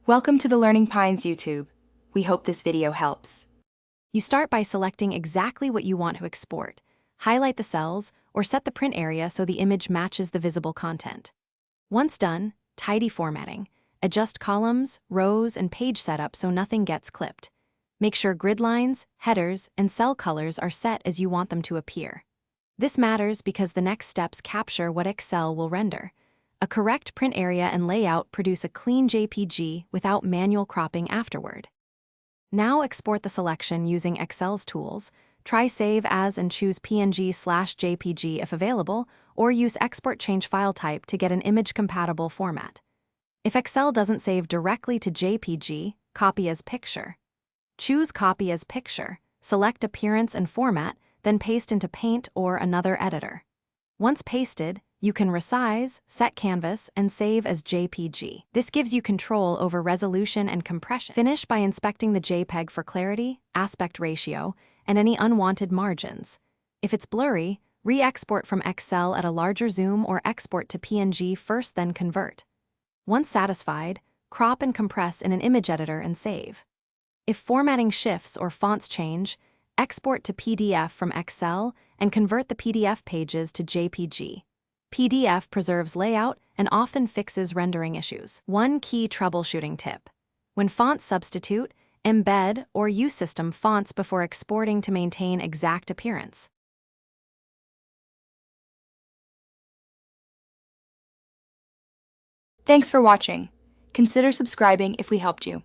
Welcome to the Learning Pines YouTube. We hope this video helps. You start by selecting exactly what you want to export, highlight the cells, or set the print area so the image matches the visible content. Once done, tidy formatting. Adjust columns, rows, and page setup so nothing gets clipped. Make sure grid lines, headers, and cell colors are set as you want them to appear. This matters because the next steps capture what Excel will render. A correct print area and layout produce a clean JPG without manual cropping afterward. Now export the selection using Excel's tools. Try Save As and choose PNG/JPG if available, or use Export Change File Type to get an image-compatible format. If Excel doesn't save directly to JPG, copy as picture. Choose Copy as Picture, select Appearance and Format, then paste into Paint or another editor. Once pasted, you can resize, set canvas, and save as JPG. This gives you control over resolution and compression. Finish by inspecting the JPEG for clarity, aspect ratio, and any unwanted margins. If it's blurry, re-export from Excel at a larger zoom or export to PNG first, then convert. Once satisfied, crop and compress in an image editor and save. If formatting shifts or fonts change, export to PDF from Excel and convert the PDF pages to JPG. PDF preserves layout and often fixes rendering issues. One key troubleshooting tip: when fonts substitute, embed or use system fonts before exporting to maintain exact appearance. Thanks for watching. Consider subscribing if we helped you.